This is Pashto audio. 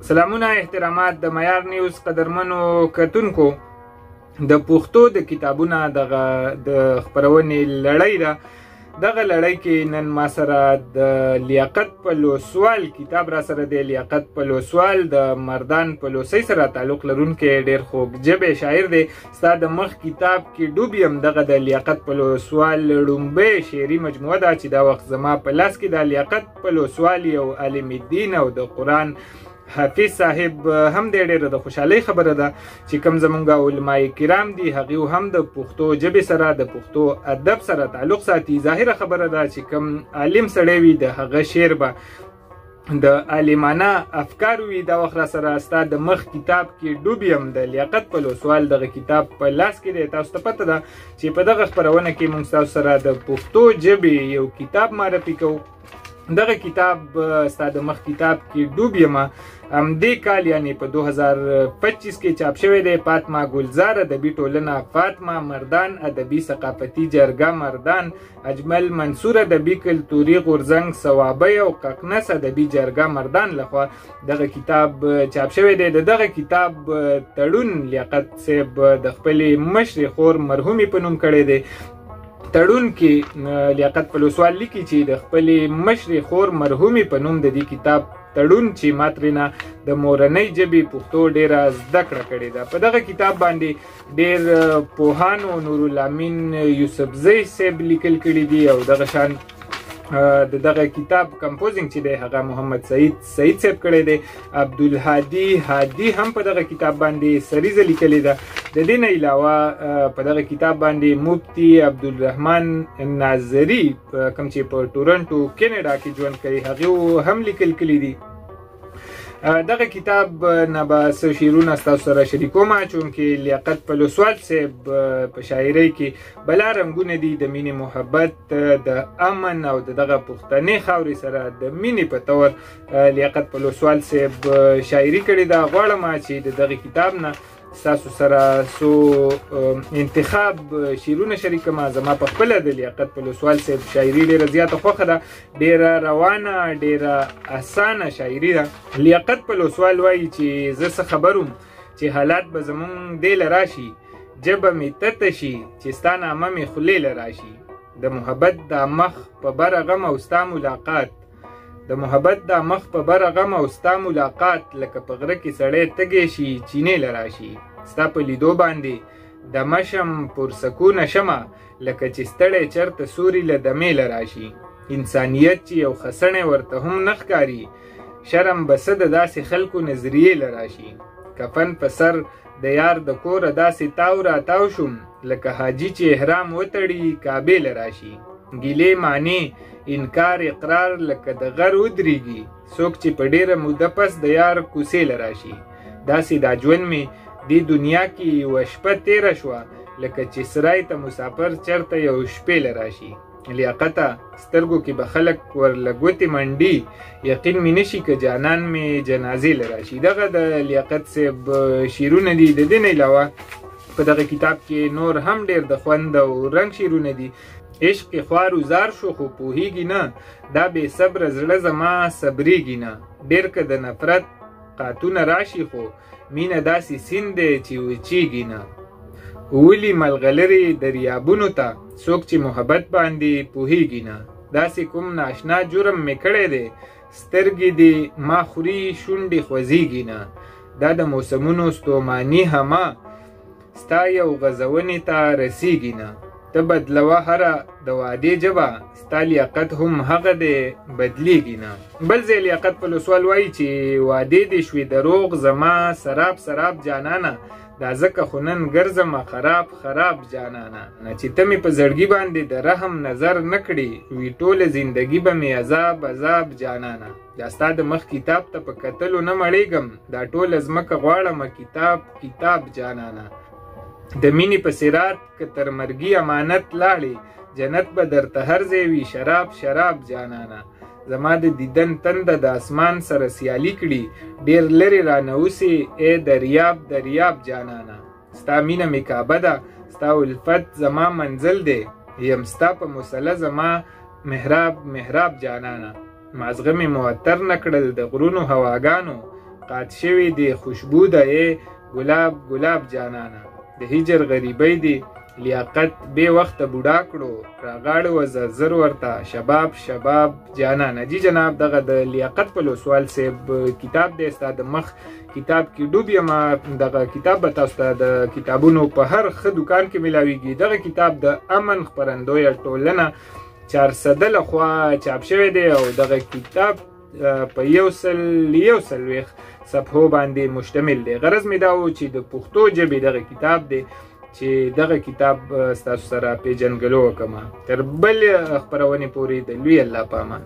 سلامونه احترامات د معیار نیوز قدرمنو کتونکو. د پښتو د کتابونه د خپرونې لړۍ ده. دغه لړۍ کې نن ما سره د لیاقت پلوسوال کتاب را سره دی. لیاقت پلوسوال د مردان پلوسی سره تعلق لرونکی ډېر خوږ ژبی شاعر دی. ستا د مخ کتاب کې ډوب یم. دغه د لیاقت پلوسوال لومبۍ شعري مجموعه ده چې دا وخت زما په لاس کې د لیاقت پلوسوال یو عالم الدین او د قرآن حافظ صاحب هم د ډېره د خوشحالۍ خبره ده چې کوم زمونږ علماء کرام دي هغوی هم د پښتو ژبې سره د پښتو ادب سره تعلق ساتي. ظاهره خبره ده چې کوم عالم سړی وي د هغه شعر به د عالمانه افکار وي. دا وخت را سره ستا د مخ کتاب کې ډوب یم د لیاقت پلوسوال دغه کتاب په لاس کې دی. تاسو ته پته ده چې په دغه خپرونه کې موږ تاسو سره د پښتو ژبې یو کتاب معرفي کوو. دغه کتاب ستا د مخ کتاب کې ډوب یم همدې کال یعنی په 2025 کې چاپ شوی دی. فاطمه ګلزار ادبي ټولنه فاطمه، مردان ادبي ثقافتي جرګه مردان، اجمل منصور ادبي کلتوري غورځنګ صوابۍ او ققنس ادبي جرګه مردان لخوا دغه کتاب چاپ شوی دی. دغه کتاب تړون لیاقت صاحب د خپلې مشرې خور مرحومې په نوم کړی دی. تړون کې لیاقت پلوسوال لیکي چې د خپلې مشرې خور مرحومې په نوم د دې کتاب تړون چې ما ترېنه د مورنۍ ژبې پښتو ډېره زده کړه کړې ده. په دغه کتاب باندې ډېر پوهانو نورالامین یوسفزۍ صاحب لیکل کړي دي او دغه شان د دغه کتاب کمپوزینګ چې دی هغه محمد سعید صاحب کړی دی. عبدالهادي هادي هم په دغه کتاب باندې سریزه لیکلې ده. د دې نه علاوه په دغه کتاب باندې مفتی عبدالرحمن ناظري کوم چې په ټورنټو کینیډا کې ژوند کوي هغه هم لیکل کړي دي. دغه کتاب نه به څه شعرونه ستاسو سره شریکوم چونکې لیاقت پلوسوال صاحب په شاعرۍ کې بلا رنګونه دي د مینې محبت د امن او دغه پښتنې خاورې سره د مینې په تور لیاقت پلوسوال صاحب شاعري کړې ده. غواړم چې د دغه کتاب نه ستاسو سره څو انتخاب شعرونه شریکم. زما په خپله د لیاقت پلوسوال صاحب شاعري ډېره زیاته خوښه ده. ډېره روانه ډېره اسانه شاعري ده. لیاقت پلوسوال وایي چې زه څه خبر وم چې حالات به زمونږ دې له راشي، ژبه مې تته شي چې ستا نامه مې خولې له راشي. د محبت دا مخ په بره غم او ستا ملاقات، د محبت دا مخ په بره غم او ستا ملاقات، لکه په غره کې سړی تږی شي چینې له راشي. ستا په لیدو باندې د مشم پر سکونه شمه، لکه چې ستړی چرته سوري له دمې له راشي. انسانیت چې یو خسنی ورته هم نه ښکاري، شرم به څه د داسې خلکو نظریې له راشي. کفن په سر د یار د کوره داسې تاو را تاو شوم، لکه حاجي چې احرام وتړي کعبې له راشي. ګیلې معنی انکار اقرار لکه د غر ودرېږي، څوک چې په ډېره موده پس د یار کوڅې له راشي. داسې دا ژوند مې دې دنیا کې یوه شپه تېره شوه، لکه چې سرای ته مسافر چرته یو شپې له راشي. لیاقته سترګو کې به خلک ورله ګوتې منډي، یقین مې نشي که جانان مې جنازې له راشي. دغه د لیاقت صاحب شعرونه دي. د دې نه علاوه په دغه کتاب کې نور هم ډېر د خوند او رنګ شعرونه دي. عشق خوار وزار شو خو پوهیږي نه، دا بې صبره زړه زما صبریږي نه. ډېر که د نفرت قاتونه راشي خو مینه داسې سیند دی چې وچیږي نه. ولي ملغلرې دریابونو ته څوک چې محبت باندې پوهیږي نه. داسې کوم ناشنا جرم مې کړی دی، سترګې دې ما خوري شونډې خوځیږي نه. دا د موسمونو ستوماني هما ستا یو غزونې ته رسیږي نه. ته بدلوه هره د وعدې ژبه، ستا لیاقت هم هغه دی بدلیږي نه. بل ځای لیاقت پلوسوال وایي چې وعدې دې شوې دروغ زما سراب سراب جانانه، دا ځکه خو نن ګرځمه خراب خراب جانانه. نه چې ته مې په زړګي باندې د رحم نظر نه کړې، وي ټوله زندګي به مې عذاب عذاب جانانه. دا ستا د مخ کتاب ته په کتلو نه مړېږم، دا ټوله ځمکه غواړمه کتاب کتاب جانانه. د مینې په سرات که تر مرګي امانت لاړې، جنت به درته هر ځای وي شراب شراب جانانه. زما د دیدن تنده د اسمان سره سیالي کړي، ډېر لرې رانه اوسې ای دریاب دریاب جانانه. ستا مینه مې کعبه ده، ستا الفت زما منزل دی، یم ستا په مسله زما محراب محراب جانانه. مازغه مې معطر نه کړل د غرونو هواګانو، ملاقات شوی دی خوشبو ده گلاب گلاب جانانا د هجر غریبی دی لیاقت بے وقت بوډا کړو راغاړو زر ورته شباب شباب جانانا. جی جناب دغه د لیاقت په لوسوال صاحب کتاب دی ستا د مخ کتاب کې ډوب یم. دغه کتاب به تاسو ته د کتابونو په هر ښه دوکان کې ملاویږي. دغه کتاب د امن خپرندویه ټولنه 400 لخوا چاپ شوی دی او دغه کتاب په 140 صفحو باندې مشتمل دی. غرض مې دا و چې د پښتو ژبې دغه کتاب دی چې دغه کتاب ستاسو سره پیژنګلو وکړم. تر بل خپرونې پورې د لوی الله په امان.